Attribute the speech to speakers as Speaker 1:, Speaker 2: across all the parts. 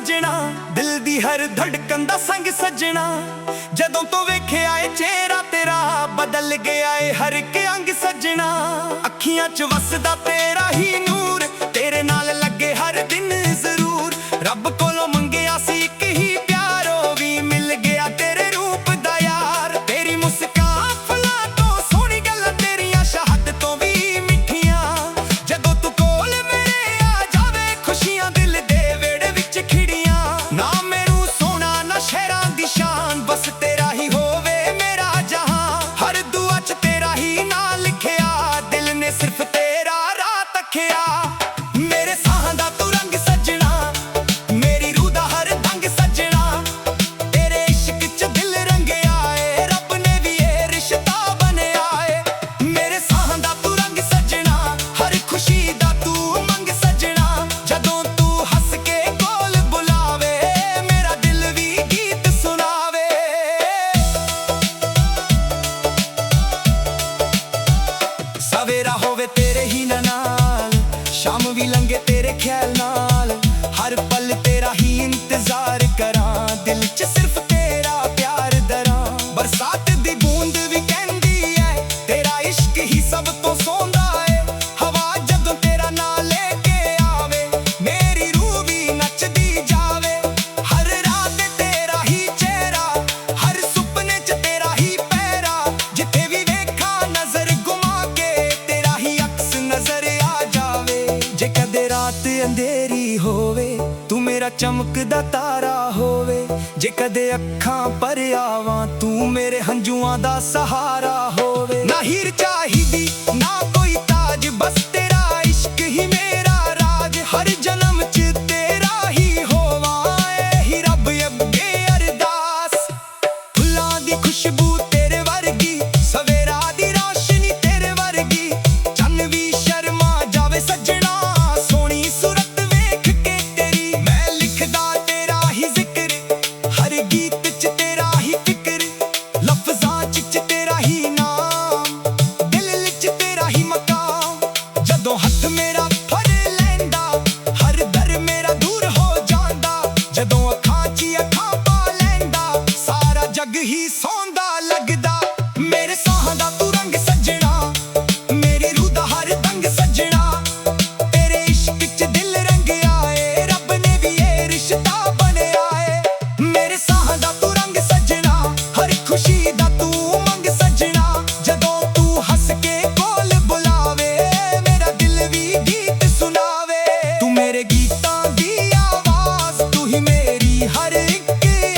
Speaker 1: सजना, दिल दी हर धड़कन दा संग सजना। जदों तो वेखिया ए चेहरा तेरा, बदल गया है हर एक अंग सजना। अखियां च वसदा तेरा ही नूर, तेरे नाल लगे हर दिन जरूर। रब कोलों मंगिया सी एक ही प्यार, ओ भी मिल गया तेरे रूप दा यार। तेरी मुस्कान फुल्लां तो सोहनी गल्लां तेरियां शहादतों भी मिठियां। जदों तू कोल मेरे आ जावे, खुशियां दिल दे वेड़े विच खिड़ियां। ना मैनू सोना ना शहरां दी शान, बस तेरा ही होवे मेरा जहां। हर दुआ च तेरा ही नां लिखिया, दिल ने सिर्फ तेरा राह तकिया। मेरे साहां दा तू रंग सजना, मेरी रूह दा हर दंग सजना। तेरे इश्क च दिल रंगिया ए, रब ने भी ये रिश्ता बनया ए। मेरे साहां दा तू रंग सजना, हर खुशी दा तू मंग सजना। जदों तू हंस के कोल बुलावे, मेरा दिल भी गीत सुनावे। सवेरा होवे तेरे ही नाल, शाम भी लंघे तेरे ख्याल नाल। हर पल तेरा ही इंतजार करां, दिल च सिर्फ तेरा प्यार दरां। बरसात दी बूंद भी कहंदी है, तेरा इश्क ही सब तो सोंदा है। हवा जदों तेरा नाम लेके आवे, मेरी रूह भी नचदी जावे। हर रात तेरा ही चेहरा, हर सुपने च तेरा ही पहरा। जिथे भी वेखा नजर घुमा के, तेरा ही अक्स नजर आ जावे। जे कदे रात अंधेरी होवे, तू मेरा चमकदा तारा होवे। जे कदे अखां पर आवां, तू मेरे हंजुआं दा सहारा होवे। ना हीर चाहिदी ना कोई ताज, बस तेरा इश्क ही मेरा राज। हर जन्म च तेरा ही होवां, एही रब अगे अरदास। फुल्लां दी खुशबू तेरे वर्गी, सवेरा दी रोशनी तेरे वर्गी। चन्न भी शर्मा जावे सजना, सोहनी सूरत वेख के तेरी। मैं लिखदा तेरा ही जिक्र, हर गीत च तेरा ही फिक्र। लफ्जां च तेरा ही नाम, दिल च तेरा ही मकाम। जदों हथ मेरा फड़ लैंदा, हर दर मेरा दूर हो जांदा। जदों अखां च अखां पा लैंदा, सारा जग ही सौंदा लगदा। मेरे साहां दा तू रंग सजना, मेरी रूह दा हर दंग सजना। तेरे इश्क च दिल रंगिया ए, रब ने भी ये रिश्ता बनया ए। मेरे साहां दा तू रंग सजना, हर खुशी दा तू मंग सजना। जदों तू हंस के कोल बुलावे, मेरा दिल भी गीत सुनावे। तू मेरे गीतां दी आवाज, तू ही मेरी हर एक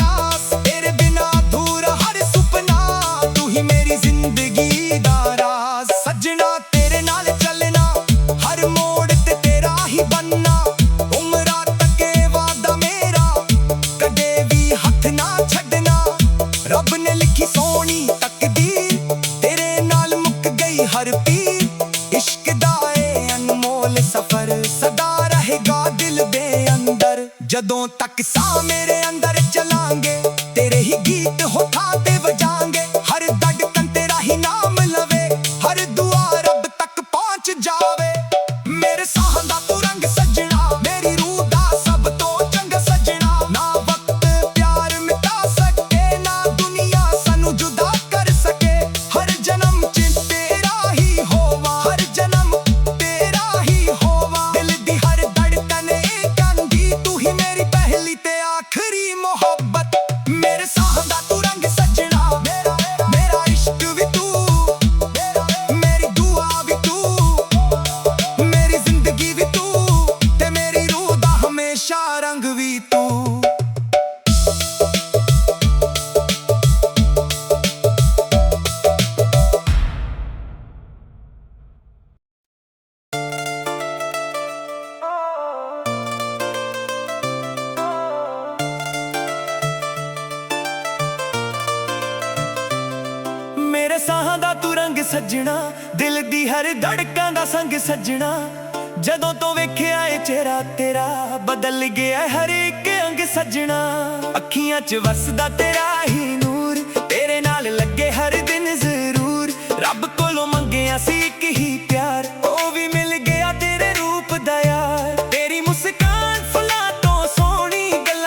Speaker 1: आस। तेरे बिना अधूरा हर सुपना, तू ही मेरी जिंदगी दा राज। सजना तेरे नाल चलना, हर मोड़ ते तेरा ही बनना। उमरा तके वादा मेरा, कदे भी हथ ना छड्डना। रब ने लिखी सोहनी तकदीर, तेरे नाल मुक गई हर पीर। इश्क दा ए अनमोल सफर, सदा रहेगा दिल दे अंदर। जदों तक सा मेरे अंदर चलांगे, तेरे ही गीत होठां ते वजांगे। हर धड़कन तेरा ही नाम लवे, हर दुआ रब तक पहुंच जावे। मेरे साहां दा तू रंग सजना, मेरी रूह दा सब तो चंगा सजना। ना वक्त प्यार मिटा सके, ना दुनिया सानू जुदा कर सके। हर जन्म च तेरा ही होवां, हर जन्म तेरा ही होवां। दिल दी हर धड़कन एक अंगी, तू ही मेरी पहली ते आखरी मोहब्बत। मेरे साहां दा तू रंग सजना, मेरा इश्क भी तू, मेरी दुआ भी तू, मेरी जिंदगी भी तू, ते मेरी रूह दा हमेशा रंग भी तू। मेरे साहां दा तू रंग सजना, दिल दी हर धड़कन दा संग सजना। जदों तो वेखिया ए चेहरा तेरा, बदल गया हर एक अंग सजना। अखियां च वसदा तेरा ही नूर, तेरे नाल लगे हर दिन जरूर। रब कोलों मंगिया सी एक ही प्यार, ओ भी मिल गया तेरे रूप दा यार। तेरी मुस्कान फुल्लां तो सोहनी गल्लां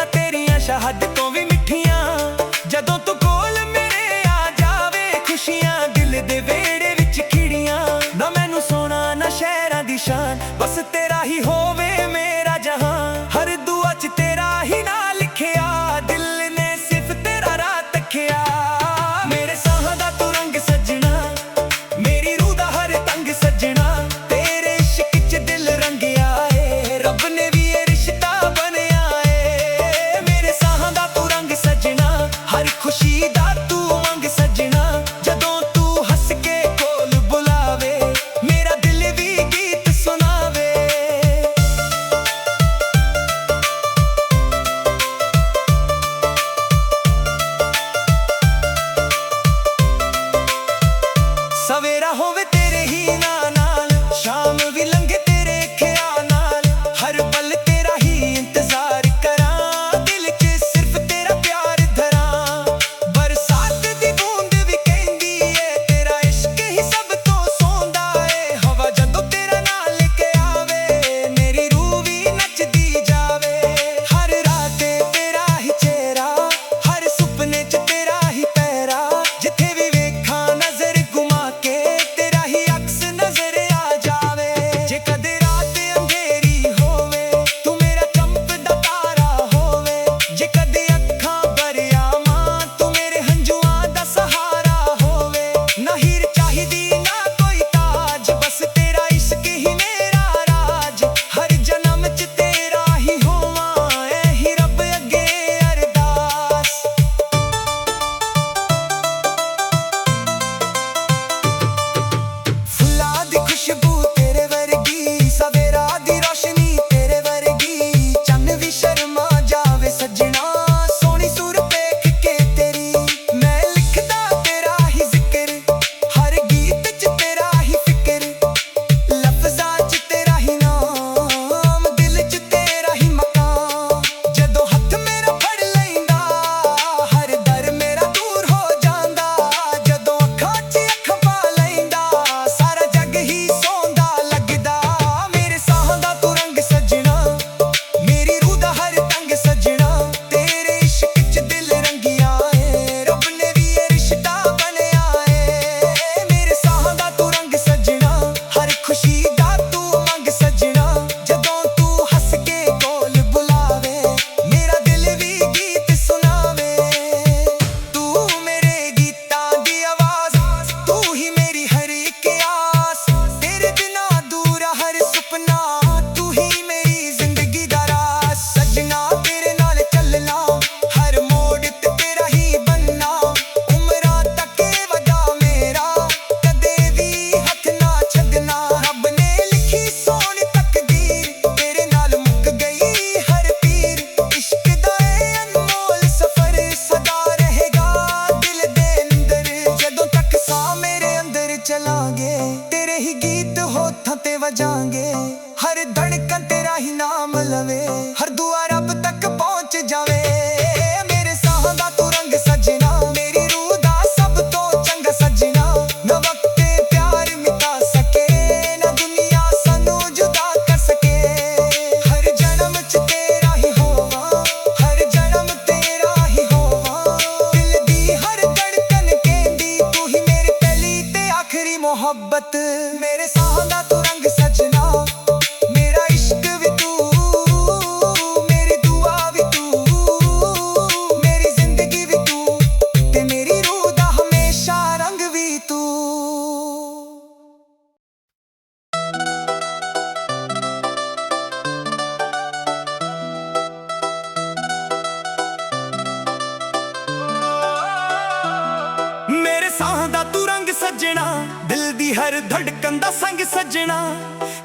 Speaker 1: ਸੱਜਣਾ, ਦਿਲ ਦੀ ਹਰ ਧੜਕਣ ਦਾ ਸੰਗ ਸੱਜਣਾ।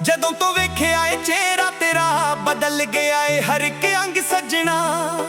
Speaker 1: ਜਦੋਂ ਤੋਂ ਵੇਖਿਆ ਏ ਚਿਹਰਾ ਤੇਰਾ, ਬਦਲ ਗਿਆ ਏ ਹਰ ਇੱਕ ਅੰਗ ਸੱਜਣਾ।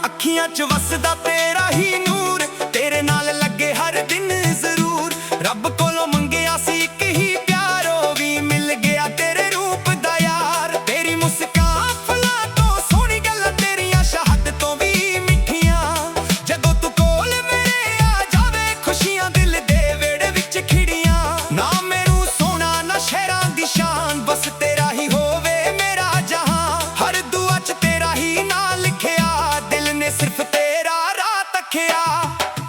Speaker 1: ਅੱਖੀਆਂ 'ਚ ਵਸਦਾ ਤੇਰਾ ਹੀ ਨੂਰ, ਤੇਰੇ ਨਾਲ ਲੱਗੇ ਹਰ ਦਿਨ ਜ਼ਰੂਰ। ਰੱਬ ਕੋਲੋਂ ਮੰਗਿਆ ਸੀ ਇੱਕ ਹੀ ਪਿਆਰ, ਉਹ ਵੀ ਮਿਲ ਗਿਆ ਤੇਰੇ ਰੂਪ ਦਾ ਯਾਰ। ਤੇਰੀ ਮੁਸਕਾਨ ਫੁੱਲਾਂ ਤੋਂ ਸੋਹਣੀ, ਗੱਲਾਂ ਤੇਰੀਆਂ ਸ਼ਹਿਦ ਤੋਂ ਵੀ ਮਿੱਠੀਆਂ। ਜਦੋਂ ਤੂੰ ਕੋਲ ਮੇਰੇ ਆ ਜਾਵੇ, ਖੁਸ਼ੀਆਂ ਦਿਲ ਦੇ ਵਿਹੜੇ ਵਿੱਚ ਖਿੜੀਆਂ। ਨਾ ਮੈਨੂੰ ਸੋਹਣਾ ਨਾ ਸ਼ਹਿਰਾਂ ਦੀ ਸ਼ਾਨ, ਬਸ ਤੇਰਾ ਹੀ ਹੋਵੇ ਮੇਰਾ ਜਹਾਂ। ਹਰ ਦੁਆ 'ਚ ਤੇਰਾ ਹੀ ਨਾਂ ਲਿਖਿਆ, ਦਿਲ ਨੇ ਸਿਰਫ ਤੇਰਾ ਰਾਹ ਤੱਕਿਆ।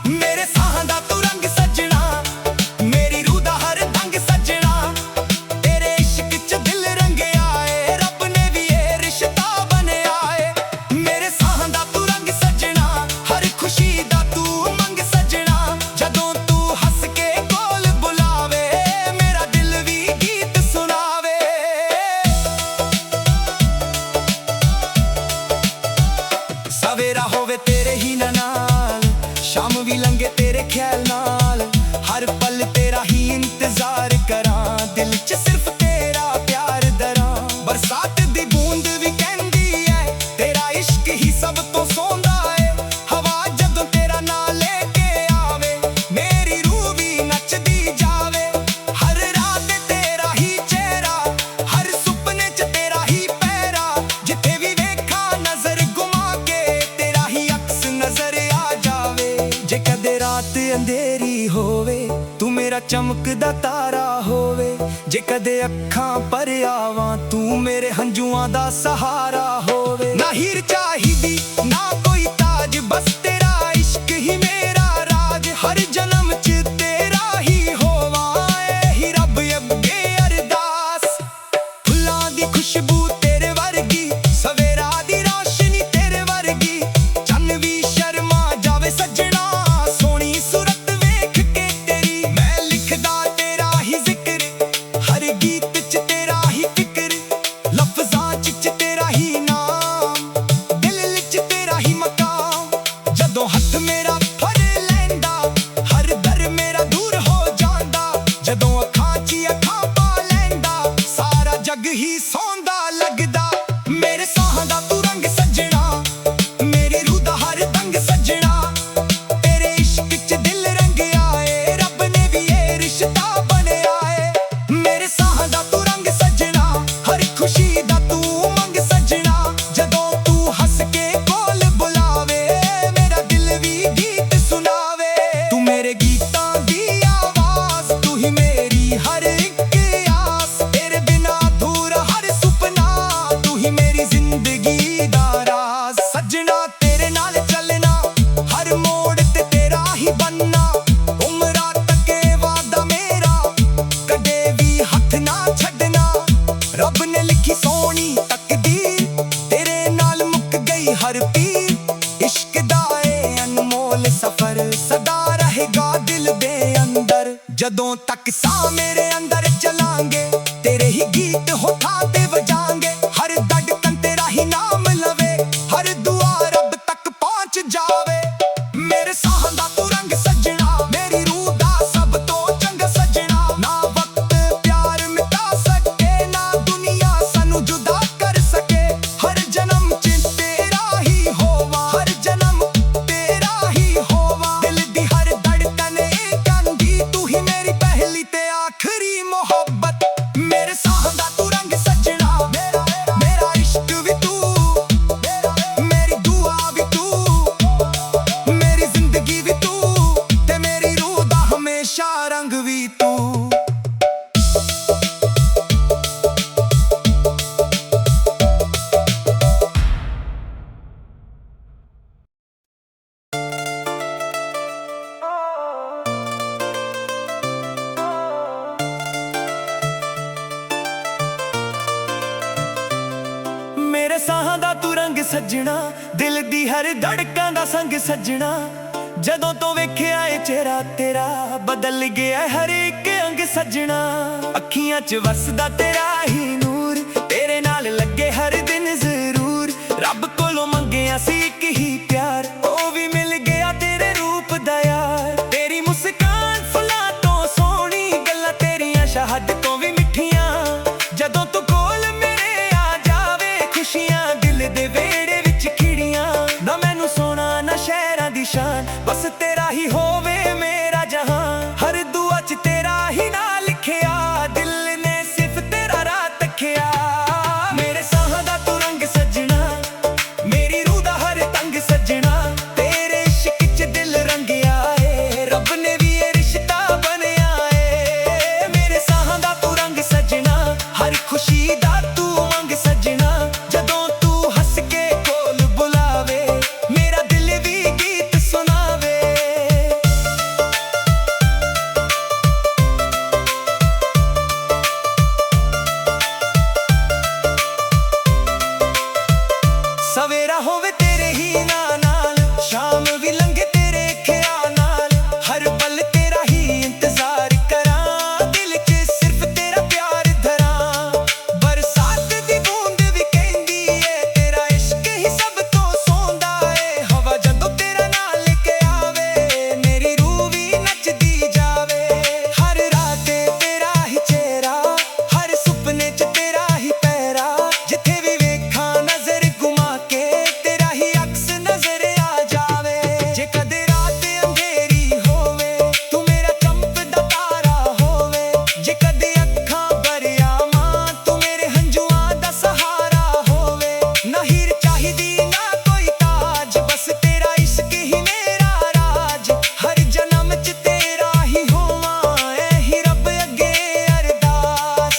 Speaker 1: ਮੇਰੇ ਸਾਹਾਂ ਦਾ ਤੂੰ ਰੰਗ ਸੱਜਣਾ, ਮੇਰੀ ਰੂਹ ਦਾ ਹਰ ਦੰਗ ਸੱਜਣਾ। ਤੇਰੇ ਇਸ਼ਕ 'ਚ ਦਿਲ ਰੰਗਿਆ ਏ, ਰੱਬ ਨੇ ਵੀ ਇਹ ਰਿਸ਼ਤਾ ਬਣਿਆ ਏ। ਮੇਰੇ ਸਾਹਾਂ ਦਾ ਤੂੰ ਰੰਗ ਸੱਜਣਾ, ਹਰ ਖੁਸ਼ੀ ਦਾ ਤੂੰ ਮੰਗ ਸੱਜਣਾ। ਜਦੋਂ ਤੂੰ ਹੱਸ ਕੇ ਕੋਲ ਬੁਲਾਵੇ, ਮੇਰਾ ਦਿਲ ਵੀ ਗੀਤ ਸੁਣਾਵੇ। ਸਵੇਰਾ ਹੋਵੇ ਤੇਰੇ ਹੀ ਨਾਲ, ਸ਼ਾਮ ਵੀ ਲੰਘੇ ਤੇਰੇ ਖਿਆਲ ਨਾਲ। ਹਰ ਪਲ ਤੇਰਾ ਹੀ ਇੰਤਜ਼ਾਰ ਕਰਾਂ, ਦਿਲ 'ਚ ਸਿਰਫ ਤੇਰਾ ਪਿਆਰ ਦਰਾਂ। ਬਰਸਾਤ ਦੀ ਬੂੰਦ ਵੀ ਕਹਿੰਦੀ ਐ, ਤੇਰਾ ਇਸ਼ਕ ਹੀ ਸਭ ਤੋਂ ਸੋਹਣਾ ਏ। ਹਵਾ ਜਦੋਂ ਤੇਰਾ ਨਾਂ ਲੈ ਕੇ ਆਵੇ, ਮੇਰੀ ਰੂਹ ਵੀ ਨੱਚਦੀ ਜਾਵੇ। ਹਰ ਰਾਤ ਤੇਰਾ ਹੀ ਚਿਹਰਾ, ਹਰ ਸੁਪਨੇ 'ਚ ਤੇਰਾ ਹੀ ਪਹਿਰਾ। ਜਿੱਥੇ ਵੀ ਵੇਖਾਂ ਨਜ਼ਰ ਘੁਮਾ ਕੇ, ਤੇਰਾ ਹੀ ਅਕਸ ਨਜ਼ਰ ਆ ਜਾਵੇ। ਜੇ ਕਦੇ ਰਾਤ ਅੰਧੇਰੀ ਹੋਵੇ, ਤੂੰ ਮੇਰਾ ਚਮਕਦਾ ਤਾਰਾ ਹੋਵੇ। ਜੇ ਕਦੇ ਅੱਖਾਂ ਭਰ ਆਵਾਂ, ਤੂੰ ਮੇਰੇ ਹੰਝੂਆਂ ਦਾ ਸਹਾਰਾ ਹੋਵੇ। ਨਾ ਹੀਰ ਚਾਹੀਦੀ ਨਾ ਕੋਈ ਤਾਜ, ਬਸ ਤੇਰਾ ਇਸ਼ਕ ਹੀ ਮੇਰਾ ਰਾਜ। ਹਰ ਜਨਮ 'ਚ ਤੇਰਾ ਹੀ ਹੋਵਾਂ, ਇਹੀ ਰੱਬ ਅੱਗੇ ਅਰਦਾਸ। ਫੁੱਲਾਂ ਦੀ ਖੁਸ਼ਬੂ ਤੇਰੇ ਵਰਗੀ, ਸਵੇਰਾ ਦੀ ਰੋਸ਼ਨੀ ਤੇਰੇ ਵਰਗੀ। ਚੰਨ ਵੀ ਸ਼ਰਮਾ ਜਾਵੇ ਸੱਜਣਾ, ਸੋਹਣੀ ਸੂਰਤ ਵੇਖ ਕੇ ਤੇਰੀ। ਮੈਂ ਲਿਖਦਾ ਤੇਰਾ ਹੀ ਜ਼ਿਕਰ, ਹਰ ਗੀਤ 'ਚ ਤੇਰਾ ਹੀ ਫਿਕਰ। ਲਫ਼ਜ਼ਾਂ 'ਚ ਤੇਰਾ ਹੀ ਨਾਮ, ਦਿਲ 'ਚ ਤੇਰਾ ਹੀ ਮਕਾਮ। ਜਦੋਂ ਹੱਥ ਮੇਰਾ ਫੜ ਲੈਂਦਾ, ਹਰ ਦਰ ਮੇਰਾ ਦੂਰ ਹੋ ਜਾਂਦਾ। ਜਦੋਂ ਅੱਖਾਂ 'ਚ ਅੱਖਾਂ ਪਾ ਲੈਂਦਾ, ਸਾਰਾ ਜੱਗ ਹੀ ਸੌਂਦਾ ਲੱਗਦਾ। ਮੇਰੇ ਸਾਹਾਂ ਦਾ ਤੂੰ ਰੰਗ ਸੱਜਣਾ, ਮੇਰੀ ਰੂਹ ਦਾ ਹਰ ਦੰਗ ਸੱਜਣਾ। ਤੇਰੇ ਇਸ਼ਕ 'ਚ ਦਿਲ ਰੰਗਿਆ ਏ, ਰੱਬ ਨੇ ਵੀ ਇਹ ਰਿਸ਼ਤਾ ਬਣਿਆ ਏ। ਮੇਰੇ ਸਾਹਾਂ ਦਾ ਤੂੰ ਰੰਗ ਸੱਜਣਾ, ਹਰ ਖੁਸ਼ੀ ਦਾ ਤੂੰ ਮੰਗ ਸੱਜਣਾ। ਜਦੋਂ ਤੂੰ ਹੱਸ ਕੇ ਕੋਲ ਬੁਲਾਵੇ, ਮੇਰਾ ਦਿਲ ਵੀ ਗੀਤ ਸੁਣਾਵੇ। ਤੂੰ ਮੇਰੇ ਗੀਤਾਂ ਦੀ ਆਵਾਜ਼, ਤੂੰ ਹੀ ਮੇਰੀ ਹਰ ਇੱਕ ਆਸ। ਤੇਰੇ ਬਿਨਾਂ ਅਧੂਰਾ ਹਰ ਸੁਪਨਾ, ਤੂੰ ਹੀ ਮੇਰੀ ਜ਼ਿੰਦਗੀ ਦਾ ਰਾਜ਼। ਸੱਜਣਾ ਤੇਰੇ ਨਾਲ ਚੱਲਣਾ, ਹਰ ਮੋੜ ਤੇ ਤੇਰਾ ਹੀ ਬਣਨਾ। ਉਮਰਾਂ ਤੱਕ ਇਹ ਵਾਦਾ ਮੇਰਾ, ਕਦੇ ਵੀ ਹੱਥ ਨਾ ਛੱਡਣਾ। ਰੱਬ ਨੇ ਲਿਖੀ ਸੋਹਣੀ ਤਕਦੀਰ, ਤੇਰੇ ਨਾਲ ਮੁੱਕ ਗਈ ਹਰ ਪੀਰ। ਇਸ਼ਕ ਦਾ ਏ ਅਨਮੋਲ ਸਫ਼ਰ, ਸਦਾ ਰਹੇਗਾ ਦਿਲ ਦੇ ਅੰਦਰ। ਜਦੋਂ ਤੱਕ ਸਾਹ ਮੇਰੇ ਅੰਦਰ ਚਲਾਂਗੇ, ਤੇਰੇ ਹੀ ਗੀਤ ਹੋਠਾਂ ਤੇ ਵਜਾਂਗੇ। ਹਰ ਧੜਕਣ ਤੇਰਾ ਹੀ ਨਾਮ ਲਵੇ, ਹਰ ਦੁਆ ਰੱਬ ਤੱਕ ਪਹੁੰਚ ਜਾਵੇ। ਮੇਰੇ ਸਾਹਾਂ ਦਾ ਤੂੰ ਰੰਗ ਸੱਜਣਾ, ਮੇਰੀ ਰੂਹ ਦਾ ਸਭ ਤੋਂ ਚੰਗਾ ਸੱਜਣਾ। ਨਾ ਵਕਤ ਪਿਆਰ ਮਿਟਾ ਸਕੇ, ਨਾ ਦੁਨੀਆ ਸਾਨੂੰ ਜੁਦਾ ਕਰ ਸਕੇ। ਹਰ ਜਨਮ 'ਚ ਤੇਰਾ ਹੀ ਹੋਵਾਂ, ਹਰ ਜਨਮ ਤੇਰਾ ਹੀ ਹੋਵਾਂ। ਦਿਲ ਦੀ ਹਰ ਧੜਕਣ ਏ ਕਹਿੰਦੀ, ਤੂੰ ਹੀ ਮੇਰੀ ਪਹਿਲੀ ਤੇ ਆਖਰੀ ਮੁਹੱਬਤ। ਮੇਰੇ ਸਾਹਾਂ ਦਾ ਤੂੰ ਰੰਗ ਸੱਜਣਾ, ਮੇਰਾ ਇਸ਼ਕ ਵੀ ਤੂੰ, ਮੇਰੀ ਦੁਆ ਵੀ ਤੂੰ, ਮੇਰੀ ਜ਼ਿੰਦਗੀ ਵੀ ਤੂੰ, ਤੇ ਮੇਰੀ ਰੂਹ ਦਾ ਹਮੇਸ਼ਾ ਰੰਗ ਵੀ ਤੂੰ। ਮੇਰੇ ਸਾਹਾਂ ਦਾ ਤੂੰ ਰੰਗ ਸੱਜਣਾ, ਦਿਲ ਦੀ ਹਰ ਧੜਕਣ ਦਾ ਸੰਗ ਸੱਜਣਾ। ਜਦੋਂ ਤੋਂ ਵੇਖਿਆ ਏ ਚਿਹਰਾ ਤੇਰਾ, ਬਦਲ ਗਿਆ ਹਰ ਇੱਕ ਅੰਗ ਸੱਜਣਾ। ਅੱਖੀਆਂ 'ਚ ਵਸਦਾ ਤੇਰਾ ਹੀ ਨੂਰ, ਤੇਰੇ ਨਾਲ ਲੱਗੇ ਹਰ ਦਿਨ ਜ਼ਰੂਰ। ਰੱਬ ਕੋਲੋਂ ਮੰਗਿਆ ਸੀ ਇੱਕ ਹੀ ਪਿਆਰ, ਉਹ ਵੀ ਮਿਲ ਗਿਆ ਤੇਰੇ ਰੂਪ ਦਾ ਯਾਰ। ਤੇਰੀ ਮੁਸਕਾਨ ਫੁੱਲਾਂ ਤੋਂ ਸੋਹਣੀ, तेरा ही होवे मेरा जहां, हर दुआ च तेरा ही ना लिखिया, दिल ने सिर्फ तेरा राह तकिया। मेरे साहां दा तू रंग सजना, मेरी रूह दा हर तंग सजना, तेरे इश्क च दिल रंगिया ए, रब ने भी ये रिश्ता बनया ए। मेरे साहां दा तू रंग सजना, हर खुशी दा तू मंग सजना, जदों तू हंस के कोल बुलावे, मेरा दिल भी गीत सुनावे। सवेरा होवे तेरे ही नाल, शाम भी लंघे तेरे ख्याल नाल, हर पल तेरा ही इंतजार करां, दिल च सिर्फ तेरा प्यार धरां। बरसात दी बूंद भी कहंदी ए, तेरा इश्क ही सब तो सौंदा ए, हवा जदों तेरा नाल लेके आवे, मेरी रूह भी नचदी जावे। हर रात तेरा ही चेहरा, हर सुपने च तेरा ही पैरा, जिथे भी वेखां नजर घुमा के तेरा ही अक्स नजर आ जावे। जे कदे रात अंधेरी होवे, तू मेरा चमकदा तारा होवे, जे कदे अखां भरिया मां, तू मेरे हंजुआं दा सहारा होवे। ना हीर चाहिदी ना कोई ताज, बस तेरा इश्क ही मेरा राज, हर जन्म च तेरा ही होवां, ऐही रब अगे अरदास।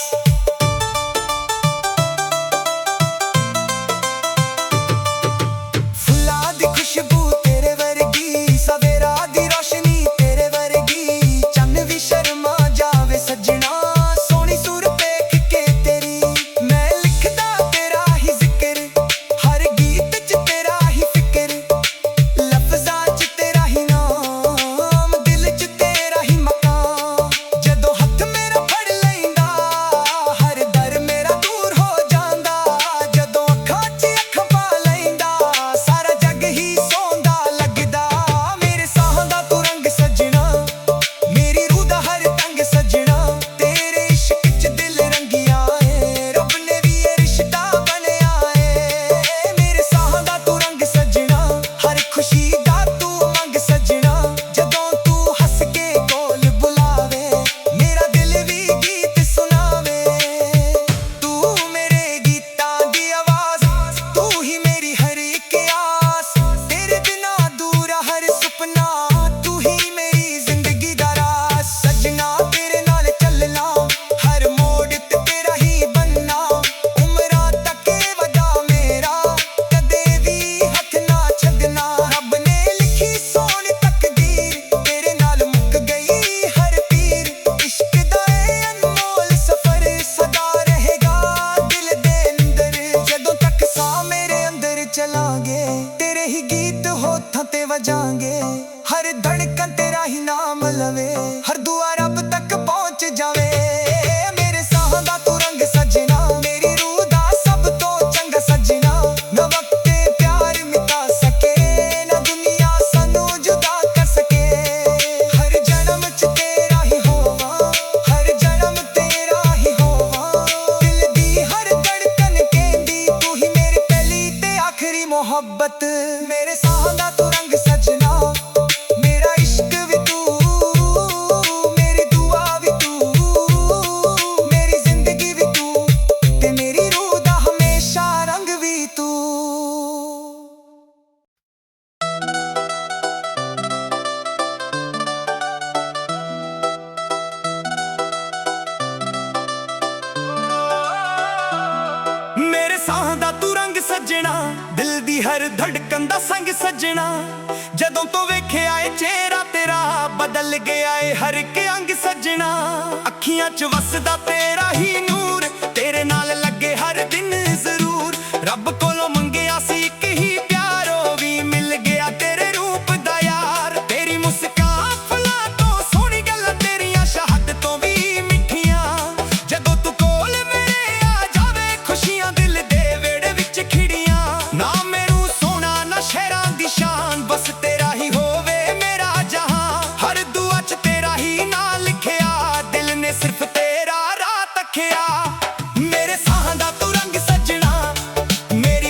Speaker 1: फुल्लां दी खुशबू तेरे वर्गी, सवेरा दी रोशनी तेरे वर्गी, चन्न भी शर्मा जावे सजना, सोहनी सूर देख के तेरी। मैं लिखदा तेरा ही जिक्र, हर गीत च तेरा ही फिक्र, लफ्जां च तेरा ही नाम, दिल च तेरा ही मकाम। जदों हत्थ मेरा फड़ लैंदा, हर दर मेरा दूर हो जांदा, जदों अखां च अखां पा लैंदा, सारा जग ही सौंदा लगदा। मेरे साहां दा तू रंग सजना, मेरी रूह दा हर तंग सजना, तेरे इश्क च दिल रंगिया ए, रब ने भी ये रिश्ता बनया ए। मेरे साहां दा तू रंग सजना, हर खुशी दा तू मंग सजना, जदों तू हंस के कोल बुलावे, मेरा दिल भी गीत सुनावे। तू मेरे गीतां दी आवाज़, तू ही मेरी हर एक आस, तेरे बिना अधूरा हर सुपना, तू ही मेरी जिंदगी दा राज। सजना तेरे नाल चलना, हर मोड़ ते तेरा ही बनना, उमरां तक वदा मेरा, कदे भी हथ ना छड्डना। रब ने लिखी सोहनी तकदीर, तेरे नाल मुक गई हर पीर, इश्क दा ए अनमोल सफर सदा रहेगा दिल दे अंदर। जदों तक साह मेरे अंदर चलांगे, तेरे ही गीत होठां ते वजांगे, हर धड़कन तेरा ही नाम लवे, हर दुआ रब तक पहुंच जावे। मेरे साहां दा तू रंग सजना, मेरी रूह दा सब तो चंगा सजना, ना वक्त प्यार मिटा सके, ना दुनिया सानू जुदा कर सके। हर जन्म च तेरा ही होवां, हर जन्म तेरा ही होवां, दिल दी हर धड़कन कहंदी, तू ही मेरी पहली ते आखरी मोहब्बत। मेरे साहां दा तू रंग सजना, मेरा इश्क भी तू, मेरी दुआ भी तू, मेरी जिंदगी भी तू, ते मेरी रूह दा हमेशा रंग भी तू। मेरे साहां दा तू रंग सजना, दिल दी हर धड़कन दा संग सजना, जदों तो वेखिया ए चेहरा तेरा, बदल गया ए हर एक अंग सजना। अखियां च वसदा तेरा ही नूर, तेरे नाल लगे हर दिन जरूर, रब कोलों मंगिया सी इक ही प्यार, ओ भी मिल गया तेरे रूप दा यार। तेरी मुस्कान फुल्लां तो सोहनी, गल्लां तेरियां शहादत तो भी मिठियां, जदों तू कोल मेरे आ जावे, खुशियां दिल दे वेड़े विच खिड़ियां। ना मैनू सोना ना शहरां दी शान, बस तेरा ही होवे मेरा जहां, हर दुआ च तेरा ही ना लिखिया, दिल ने सिर्फ तेरा राह तकिया। मेरे साहां दा तू रंग सजना, मेरी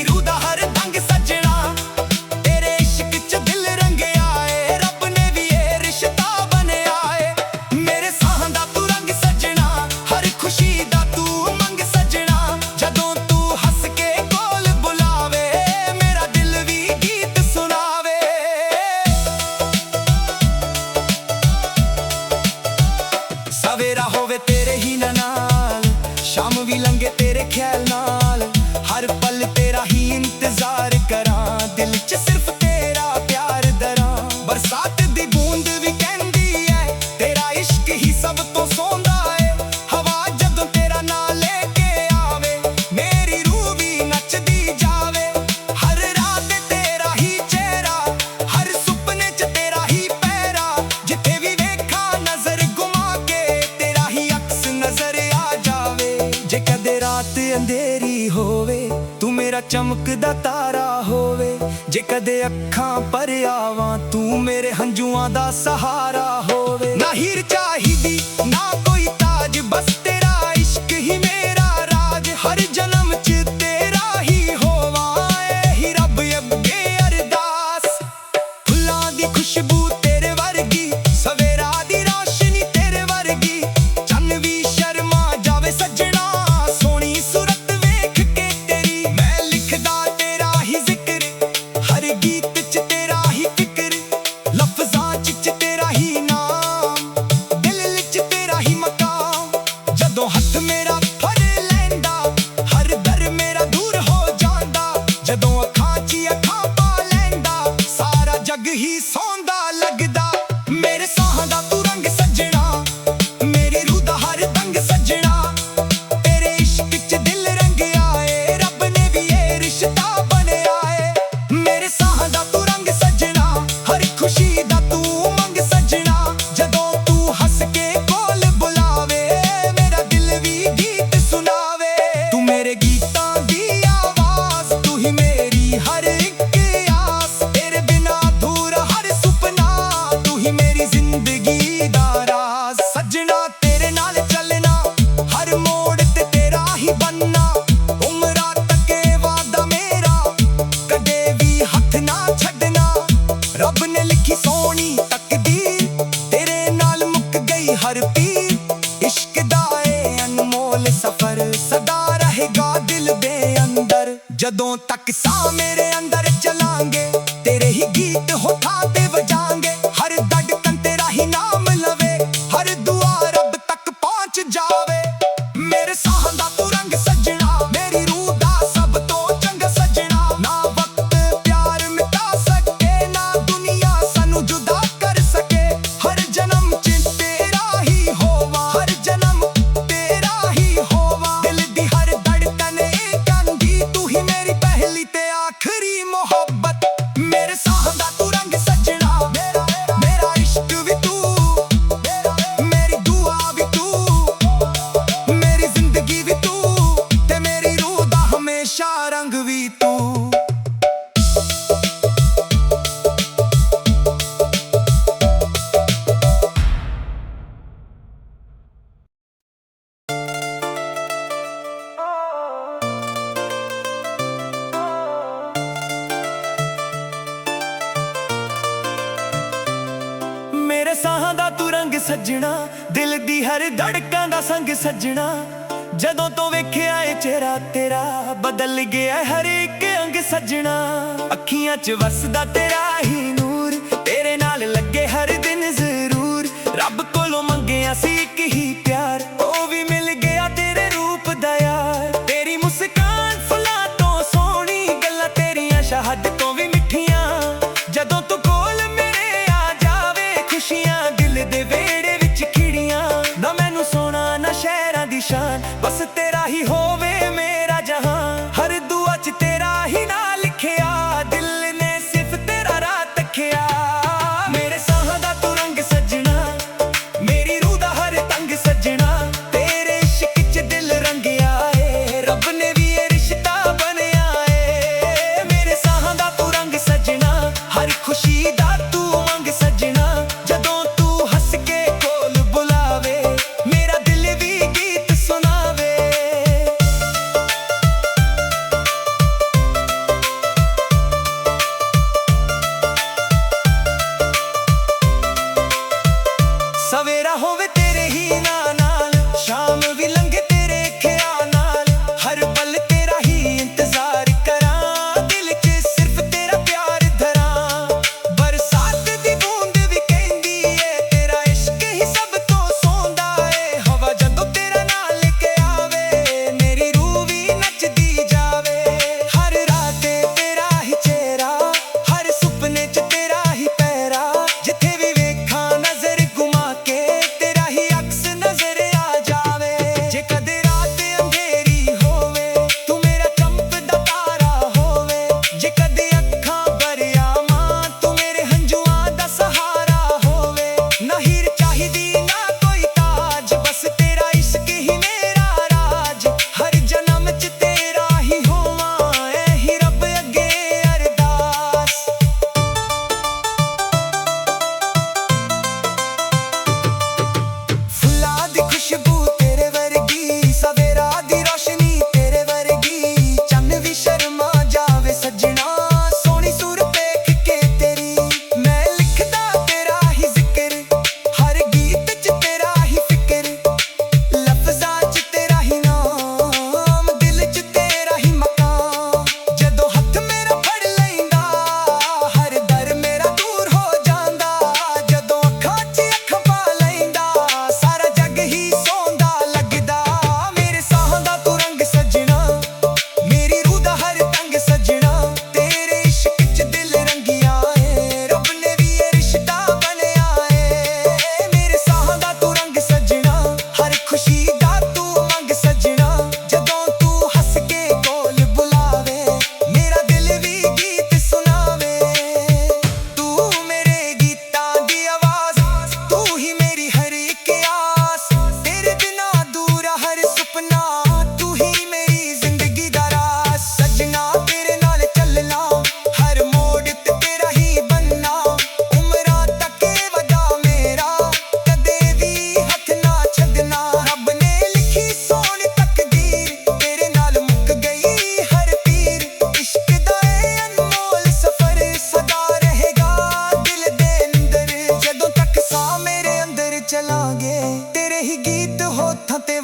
Speaker 1: ਮੇਰਾ ਚਮਕਦਾ ਤਾਰਾ ਹੋਵੇ। ਜੇ ਕਦੇ ਅੱਖਾਂ ਪਰ ਆਵਾਂ ਤੂੰ ਮੇਰੇ ਹੰਝੂਆਂ ਦਾ ਸਹਾਰਾ ਹੋਵੇ। ਨਾ ਹੀਰ ਚਾਹੀਦੀ ਨਾ ਕੋਈ ਤਾਜ, ਬਸ ਤੇਰਾ ਇਸ਼ਕ ਹੀ ਮੇਰਾ ਰਾਜ। ਹਰ ਜਨਮ ਚ ਤੇਰਾ ਹੀ ਹੋਵਾਂ, ਇਹੀ ਰੱਬ ਅੱਗੇ ਅਰਦਾਸ। ਫੁੱਲਾਂ ਦੀ ਖੁਸ਼ਬੂ ਤੇਰੇ ਵਰਗੀ, ਸਵੇਰਾ ਦੀ ਰੋਸ਼ਨੀ ਤੇਰੇ ਵਰਗੀ। ਚੰਨ ਵੀ ਸ਼ਰਮਾ ਜਾਵੇ ਸੱਜਣਾ, ਸੋਹਣੀ ਸੂਰਤ ਵੇਖ ਕੇ ਤੇਰੀ। ਮੈਂ ਲਿਖਦਾ ਤੇਰਾ ਹੀ ਜ਼ਿਕਰ, ਹਰ ਗੀਤ ਚ ਤੇਰਾ ਹੀ ਫਿਕਰ। ਲਫ਼ਜ਼ਾਂ ਚ ਤੇਰਾ ਹੀ ਨਾਮ, ਦਿਲ ਵਿੱਚ ਤੇਰਾ ਹੀ ਮਕਾਮ। ਜਦੋਂ ਹੱਥ ਮੇਰਾ ਫੜ ਲੈਂਦਾ, ਹਰ ਦਰ ਮੇਰਾ ਦੂਰ ਹੋ ਜਾਂਦਾ। ਜਦੋਂ ਅੱਖਾਂ 'ਚ ਅੱਖਾਂ ਪਾ ਲੈਂਦਾ, ਸਾਰਾ ਜੱਗ ਹੀ ਸੌਂਦਾ ਲੱਗਦਾ। ਮੇਰੇ ਸਾਹਾਂ ਦਾ ਤੂੰ ਰੰਗ ਸੱਜਣਾ, ਮੇਰੀ ਰੂਹ ਦਾ ਹਰ ਦੰਗ ਸੱਜਣਾ। ਤੇਰੇ ਇਸ਼ਕ 'ਚ ਦਿਲ ਰੰਗਿਆ ਏ, ਰੱਬ ਨੇ ਵੀ ਇਹ ਰਿਸ਼ਤਾ ਬਣਿਆ ਏ। ਮੇਰੇ ਸਾਹਾਂ ਦਾ ਤੂੰ ਰੰਗ ਸੱਜਣਾ, ਹਰ ਖੁਸ਼ੀ ਦਾ ਤੂੰ ਮੰਗ ਸੱਜਣਾ। ਜਦੋਂ ਤੂੰ ਹੱਸ ਕੇ ਕੋਲ ਬੁਲਾਵੇ, ਮੇਰਾ ਦਿਲ ਵੀ ਗੀਤ ਸੁਣਾਵੇ। ਤੂੰ ਮੇਰੇ ਗੀਤਾਂ ਦੀ ਆਵਾਜ਼, ਤੂੰ ਹੀ ਮੇਰੀ ਹਰ ਇੱਕ ਆਸ। ਤੇਰੇ ਬਿਨਾਂ ਅਧੂਰਾ ਹਰ ਸੁਪਨਾ, ਤੂੰ ਹੀ ਮੇਰੀ ਜ਼ਿੰਦਗੀ ਦਾ ਰਾਜ਼। ਸੱਜਣਾ ਤੇਰੇ ਨਾਲ ਚੱਲਣਾ, ਹਰ ਮੋੜ ਤੇ ਤੇਰਾ ਹੀ ਬਣਨਾ। ਉਮਰਾਂ ਤੱਕ ਇਹ ਵਾਦਾ ਮੇਰਾ, ਕਦੇ ਵੀ ਹੱਥ ਨਾ ਛੱਡਣਾ। ਰੱਬ ਨੇ ਲਿਖੀ ਸੋਹਣੀ ਤਕਦੀਰ, ਤੇਰੇ ਨਾਲ ਮੁੱਕ ਗਈ ਹਰ ਪੀਰ। ਇਸ਼ਕ ਦਾ ਏ ਅਨਮੋਲ ਸਫ਼ਰ, ਸਦਾ ਰਹੇਗਾ ਦਿਲ ਦੇ ਅੰਦਰ। ਜਦੋਂ ਤੱਕ ਸਾਹ ਮੇਰੇ ਅੰਦਰ ਚਲਾਂਗੇ, ਤੇਰੇ ਹੀ ਗੀਤ ਹੋਠਾਂ ਤੇ ਵਜਾਂਗੇ। ਹਰ ਧੜਕਨ ਤੇਰਾ ਹੀ ਨਾਮ ਲਵੇ, ਹਰ ਦੁਆ ਰੱਬ ਤੱਕ ਪਹੁੰਚ ਜਾਵੇ। ਮੇਰੇ ਸਾਹਾਂ ਦਾ ਤੂੰ ਰੰਗ ਸੱਜਣਾ, ਮੇਰੀ ਰੂਹ ਦਾ ਸਭ ਤੋਂ ਚੰਗਾ ਸੱਜਣਾ। ਨਾ ਵਕਤ ਪਿਆਰ ਮਿਟਾ ਸਕੇ, ਨਾ ਦੁਨੀਆ ਸਾਨੂੰ ਜੁਦਾ ਕਰ ਸਕੇ। ਹਰ ਜਨਮ ਚ ਤੇਰਾ ਹੀ ਹੋਵਾਂ, ਹਰ ਜਨਮ ਤੇਰਾ ਹੀ ਹੋਵਾਂ। ਦਿਲ ਦੀ ਹਰ ਧੜਕਨ ਏ ਕਹਿੰਦੀ, ਤੂੰ ਹੀ ਮੇਰੀ ਪਹਿਲੀ ਤੇ ਆਖਰੀ ਮੁਹੱਬਤ। ਮੇਰੇ ਸਾਹਾਂ ਦਾ ਤੂੰ ਰੰਗ ਸੱਜਣਾ, ਮੇਰਾ ਇਸ਼ਕ ਵੀ ਤੂੰ, ਮੇਰੀ ਦੁਆ ਵੀ ਤੂੰ, ਮੇਰੀ ਜ਼ਿੰਦਗੀ ਵੀ ਤੂੰ, ਤੇ ਮੇਰੀ ਰੂਹ ਦਾ ਹਮੇਸ਼ਾ ਰੰਗ ਵੀ ਤੂੰ। ਮੇਰੇ ਸਾਹਾਂ ਦਾ ਤੂੰ ਰੰਗ ਸੱਜਣਾ, ਦਿਲ ਦੀ ਹਰ ਧੜਕਾਂ ਦਾ ਸੰਗ ਸੱਜਣਾ। ਜਦੋਂ ਤੋਂ ਵੇਖਿਆ ਏ ਚਿਹਰਾ ਤੇਰਾ, ਬਦਲ ਗਿਆ ਹਰ ਇੱਕ ਅੰਗ ਸੱਜਣਾ। ਅੱਖੀਆਂ 'ਚ ਵਸਦਾ ਤੇਰਾ ਹੀ ਨੂਰ, ਤੇਰੇ ਨਾਲ ਲੱਗੇ ਹਰ ਦਿਨ ਜ਼ਰੂਰ। ਰੱਬ ਕੋਲੋਂ ਮੰਗਿਆ ਸੀ ਇੱਕ ਹੀ ਪਿਆਰ, ਉਹ ਵੀ ਮਿਲ ਗਿਆ ਤੇਰੇ ਰੂਪ ਦਾ ਯਾਰ। ਤੇਰੀ ਮੁਸਕਾਨ ਫੁੱਲਾਂ ਤੋਂ ਸੋਹਣੀ, ਗੱਲਾਂ ਤੇਰੀਆਂ ਸ਼ਾਹਦ ਤੋਂ ਵੀ ਮਿੱਠੀਆਂ। ਜਦੋਂ ਤੂੰ ਕੋਲ ਮੇਰੇ ਆ ਜਾਵੇ, ਖੁਸ਼ੀਆਂ ਦਿਲ ਦੇ ਵਿਹੜੇ ਵਿੱਚ ਖਿੜੀਆਂ। ਨਾ ਮੈਨੂੰ ਸੋਹਣਾ ਨਾ ਸ਼ਹਿਰਾਂ ਦੀ ਸ਼ਾਨ, ਬਸ ਤੇਰਾ ਹੀ ਹੋਵੇ ਮੇਰਾ ਜਹਾਨ। ਹਰ ਦੁਆ 'ਚ ਤੇਰਾ ਹੀ ਨਾਂ ਲਿਖਿਆ, ਦਿਲ ਨੇ ਸਿਰਫ ਤੇਰਾ ਰਾਤ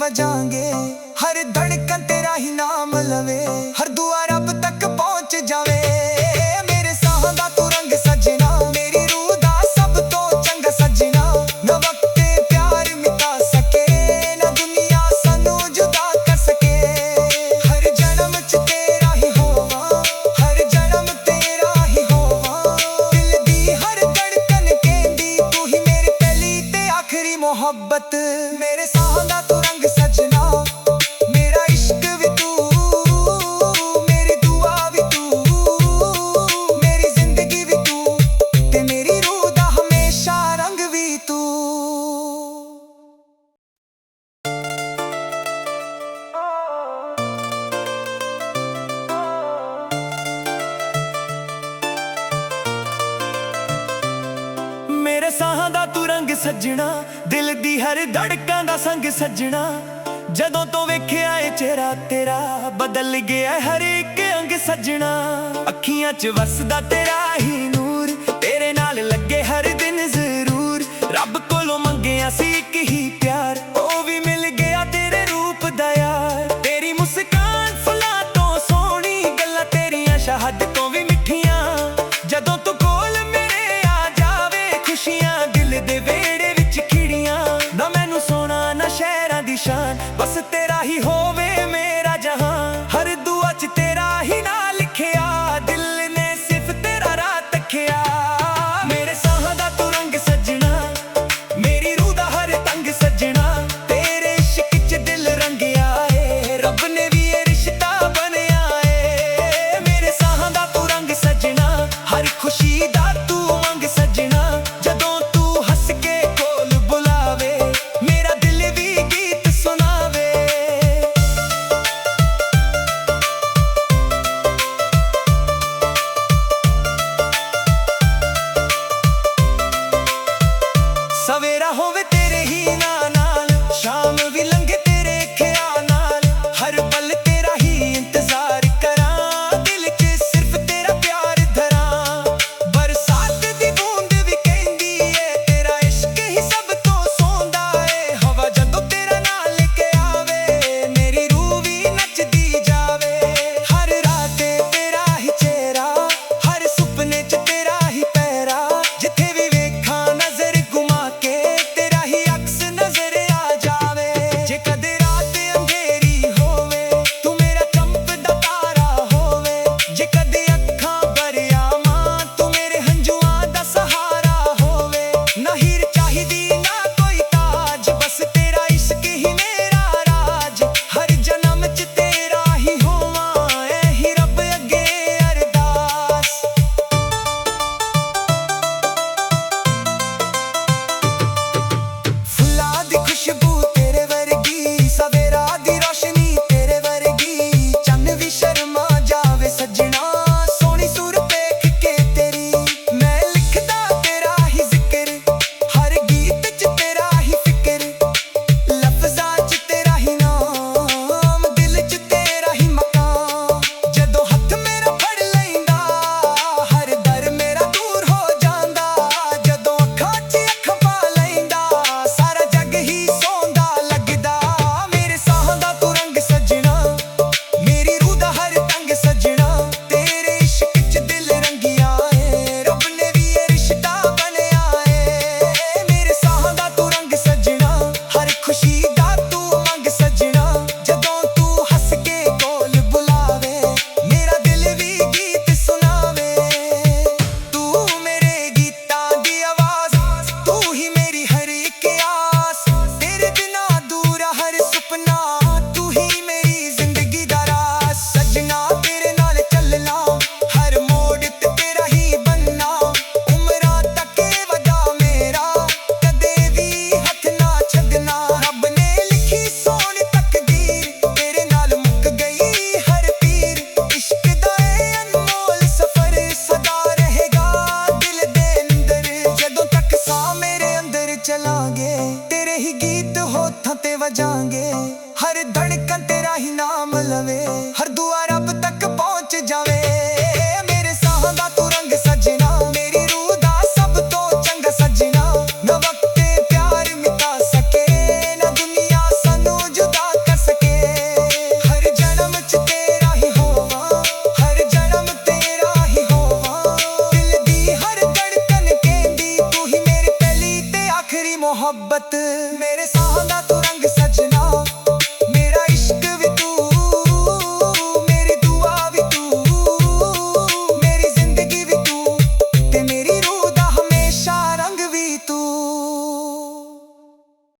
Speaker 1: ਵਜਾਂਗੇ। ਹਰ ਧੜਕਣ ਤੇਰਾ ਹੀ ਨਾਮ ਲਵੇ, ਹਰ ਦੁਆ ਰੱਬ ਤੱਕ ਪਹੁੰਚ ਜਾਵੇ। ਮੇਰੇ ਸਾਹਾਂ ਦਾ ਤੂੰ ਰੰਗ ਸੱਜਣਾ, ਮੇਰੀ ਰੂਹ ਦਾ ਸਭ ਤੋਂ ਚੰਗਾ ਸੱਜਣਾ। ਨਾ ਵਕਤ ਤੇ ਪਿਆਰ ਮਿਟਾ ਸਕੇ, ਨਾ ਦੁਨੀਆ ਸਾਨੂੰ ਜੁਦਾ ਕਰ ਸਕੇ। ਹਰ ਜਨਮ ਚ ਤੇਰਾ ਹੀ ਹੋਵਾਂ, ਹਰ ਜਨਮ ਤੇਰਾ ਹੀ ਹੋਵਾਂ। ਦਿਲ ਦੀ ਹਰ ਧੜਕਣ ਕਹਿੰਦੀ ਤੂੰ ਹੀ ਮੇਰੀ ਪਹਿਲੀ ਤੇ ਆਖਰੀ ਮੁਹੱਬਤ। ਮੇਰੇ ਸਾਹਾਂ ਦਾ ਤੂੰ ਰੰਗ ਸੱਜਣਾ, ਮੇਰਾ ਇਸ਼ਕ ਵੀ ਤੂੰ, ਮੇਰੀ ਦੁਆ ਵੀ ਤੂੰ, ਮੇਰੀ ਜ਼ਿੰਦਗੀ ਵੀ ਤੂੰ, ਤੇ ਮੇਰੀ ਰੂਹ ਦਾ ਹਮੇਸ਼ਾ ਰੰਗ ਵੀ ਤੂੰ। ਮੇਰੇ ਸਾਹਾਂ ਦਾ ਤੂੰ ਰੰਗ ਸੱਜਣਾ, ਦਿਲ ਦੀ ਹਰ ਧੜਕਾਂ ਦਾ ਸੰਗ ਸੱਜਣਾ। ਜਦੋਂ ਤੋਂ ਵੇਖਿਆ ਏ ਚਿਹਰਾ ਤੇਰਾ, ਬਦਲ ਗਿਆ ਹਰ ਇੱਕ ਅੰਗ ਸੱਜਣਾ। ਅੱਖੀਆਂ 'ਚ ਵਸਦਾ ਤੇਰਾ ਹੀ ਨੂਰ, ਤੇਰੇ ਨਾਲ ਲੱਗੇ ਹਰ ਦਿਨ ਜ਼ਰੂਰ। ਰੱਬ ਕੋਲੋਂ ਮੰਗਿਆ ਸੀ ਇੱਕ ਹੀ ਪਿਆਰ, ਉਹ ਵੀ ਮਿਲ ਗਿਆ ਤੇਰੇ ਰੂਪ ਦਾ ਯਾਰ। ਤੇਰੀ ਮੁਸਕਾਨ ਫੁੱਲਾਂ ਤੋਂ ਸੋਹਣੀ, ਗੱਲਾਂ ਤੇਰੀਆਂ ਸ਼ਾਹਦ ਤੋਂ ਵੀ ਮਿੱਠੀਆਂ। ਜਦੋਂ ਤੂੰ ਕੋਲ ਮੇਰੇ ਆ ਜਾਵੇ, ਖੁਸ਼ੀਆਂ ਦਿਲ ਦੇ ਵਿਹੜੇ ਵਿੱਚ ਖਿੜੀਆਂ। ਨਾ ਮੈਨੂੰ ਸੋਨਾ ਨਾ ਸ਼ਹਿਰਾਂ ਦੀ ਸ਼ਾਨ, ਬਸ ਤੇਰਾ ਹੀ ਹੋਵੇ ਮੇਰਾ ਜਹਾਨ। ਹਰ ਦੁਆ 'ਚ ਤੇਰਾ ਹੀ ਨਾਂ ਲਿਖਿਆ, ਦਿਲ ਨੇ ਸਿਰਫ ਤੇਰਾ ਰਾਹ ਤੱਕਿਆ। ਮੇਰੇ ਸਾਹਾਂ ਦਾ ਤੂੰ ਰੰਗ ਸੱਜਣਾ, ਮੇਰੀ ਰੂਹ ਦਾ ਹਰ ਤੰਗ ਸੱਜਣਾ। ਤੇਰੇ ਇਸ਼ਕ 'ਚ ਦਿਲ ਰੰਗਿਆ ਏ, ਰੱਬ ਨੇ ਵੀ ਇਹ ਰਿਸ਼ਤਾ ਬਣਿਆ ਏ। ਮੇਰੇ ਸਾਹਾਂ ਦਾ ਤੂੰ ਰੰਗ ਸੱਜਣਾ, ਹਰ ਖੁਸ਼ੀ ਦਾ ਤੂੰ ਮੰਗ ਸੱਜਣਾ। ਜਦੋਂ ਤੂੰ ਹੱਸ ਕੇ ਕੋਲ ਬੁਲਾਵੇ, ਮੇਰਾ ਦਿਲ ਵੀ ਗੀਤ ਸੁਣਾਵੇ। ਸਵੇਰਾ ਹੋਵੇ ਤੇਰੇ ਹੀ ਨਾਂ ਨਾਲ, ਸ਼ਾਮ ਵੀ ਲੰਘੇ ਤੇਰੇ ਖਿਆਲ ਨਾਲ। ਹਰ ਪਲ ਤੇਰਾ ਹੀ ਇੰਤਜ਼ਾਰ ਕਰਾਂ, ਦਿਲ 'ਚ ਸਿਰਫ ਤੇਰਾ ਪਿਆਰ ਧਰਾਂ। ਬਰਸਾਤ ਦੀ ਬੂੰਦ ਵੀ ਕਹਿੰਦੀ ਏ, ਤੇਰਾ ਇਸ਼ਕ ਹੀ ਸਭ ਤੋਂ ਸੋਹੰਦਾ ਏ। ਹਵਾ ਜਦੋਂ ਤੇਰਾ ਨਾਂ ਲੈ ਕੇ ਆਵੇ, ਮੇਰੀ ਰੂਹ ਵੀ ਨੱਚਦੀ ਜਾਵੇ। ਹਰ ਰਾਤ ਤੇਰਾ ਹੀ ਚਿਹਰਾ, ਹਰ ਸੁਪਨੇ 'ਚ ਤੇਰਾ ਹੀ ਪਹਿਰਾ। ਜਿੱਥੇ ਵੀ ਵੇਖਾਂ ਨਜ਼ਰ ਘੁਮਾ ਕੇ, ਤੇਰਾ ਹੀ ਅਕਸ ਨਜ਼ਰ ਆ ਜਾਵੇ। ਜੇ ਕਦੇ ਰਾਤ ਅੰਧੇਰੀ ਹੋਵੇ, ਤੂੰ ਮੇਰਾ ਚਮਕਦਾ ਤਾਰਾ ਹੋਵੇ। ਜੇ ਕਦੇ ਅੱਖਾਂ ਭਰਿਆ ਮਾਂ, ਤੂੰ ਮੇਰੇ ਹੰਝੂਆਂ ਦਾ ਸਹਾਰਾ ਹੋਵੇ। ਨਾ ਹੀਰ ਚਾਹੀਦੀ ਨਾ ਕੋਈ ਤਾਜ, ਬਸ ਤੇਰਾ ਇਸ਼ਕ ਹੀ ਮੇਰਾ ਰਾਜ। ਹਰ ਜਨਮ 'ਚ ਤੇਰਾ ਹੀ ਹੋਵਾਂ, ਇਹੀ ਰੱਬ ਅੱਗੇ ਅਰਦਾਸ। ਫੁੱਲਾਂ ਦੀ ਖੁਸ਼ਬੂ ਤੇਰੇ ਵਰਗੀ, ਸਵੇਰਾ ਦੀ ਰੋਸ਼ਨੀ ਤੇਰੇ ਵਰਗੀ। ਚੰਨ ਵੀ ਸ਼ਰਮਾ ਜਾਵੇ ਸੱਜਣਾ, ਸੋਹਣੀ ਸੂਰਤ ਵੇਖ ਕੇ ਤੇਰੀ। ਮੈਂ ਲਿਖਦਾ ਤੇਰਾ ਹੀ ਜ਼ਿਕਰ, ਹਰ ਗੀਤ 'ਚ ਤੇਰਾ ਹੀ ਫਿਕਰ। ਲਫ਼ਜ਼ਾਂ 'ਚ ਤੇਰਾ ਹੀ ਨਾਮ, ਦਿਲ 'ਚ ਤੇਰਾ ਹੀ ਮਕਾਮ। ਜਦੋਂ ਹੱਥ ਮੇਰਾ ਫੜ ਲੈਂਦਾ, ਹਰ ਦਰ ਮੇਰਾ ਦੂਰ ਹੋ ਜਾਂਦਾ। ਜਦੋਂ ਅੱਖਾਂ 'ਚ ਅੱਖਾਂ ਪਾ ਲੈਂਦਾ, ਸਾਰਾ ਜੱਗ ਹੀ ਸੌਂਦਾ ਲੱਗਦਾ। ਮੇਰੇ ਸਾਹਾਂ ਦਾ ਤੂੰ ਰੰਗ ਸੱਜਣਾ, ਮੇਰੀ ਰੂਹ ਦਾ ਹਰ ਤੰਗ ਸੱਜਣਾ। ਤੇਰੇ ਇਸ਼ਕ 'ਚ ਦਿਲ ਰੰਗਿਆ ਏ, ਰੱਬ ਨੇ ਵੀ ਇਹ ਰਿਸ਼ਤਾ ਬਣਿਆ ਏ। ਮੇਰੇ ਸਾਹਾਂ ਦਾ ਤੂੰ ਰੰਗ ਸੱਜਣਾ, ਹਰ ਖੁਸ਼ੀ ਦਾ ਤੂੰ ਮੰਗ ਸੱਜਣਾ। ਜਦੋਂ ਤੂੰ ਹੱਸ ਕੇ ਕੋਲ ਬੁਲਾਵੇ, ਮੇਰਾ ਦਿਲ ਵੀ ਗੀਤ ਸੁਣਾਵੇ। ਤੂੰ ਮੇਰੇ ਗੀਤਾਂ ਦੀ ਆਵਾਜ਼, ਤੂੰ ਹੀ ਮੇਰੀ ਹਰ ਇੱਕ ਆਸ। ਤੇਰੇ ਬਿਨਾਂ ਅਧੂਰਾ ਹਰ ਸੁਪਨਾ, ਤੂੰ ਹੀ ਮੇਰੀ ਜ਼ਿੰਦਗੀ ਦਾ ਰਾਜ਼। ਸੱਜਣਾ ਤੇਰੇ ਨਾਲ ਚੱਲਣਾ, ਹਰ ਮੋੜ ਤੇ ਤੇਰਾ ਹੀ ਬਣਨਾ। ਉਮਰਾਂ ਤੱਕ ਇਹ ਵਾਦਾ ਮੇਰਾ, ਕਦੇ ਵੀ ਹੱਥ ਨਾ ਛੱਡਣਾ। ਰੱਬ ਨੇ ਲਿਖੀ ਸੋਹਣੀ ਤਕਦੀਰ, ਤੇਰੇ ਨਾਲ ਮੁੱਕ ਗਈ ਹਰ ਪੀਰ। ਇਸ਼ਕ ਦਾ ਇਹ ਅਨਮੋਲ ਸਫ਼ਰ, ਸਦਾ ਰਹੇਗਾ ਦਿਲ ਦੇ ਅੰਦਰ। ਜਦੋਂ ਤੱਕ ਸਾਹ ਮੇਰੇ ਅੰਦਰ ਚਲਾਂਗੇ, ਤੇਰੇ ਹੀ ਗੀਤ ਹੋਠਾਂ ਤੇ ਵਜਾਂਗੇ। ਹਰ ਧੜਕਣ ਤੇਰਾ ਹੀ ਨਾਮ ਲਵੇ, ਹਰ ਦੁਆ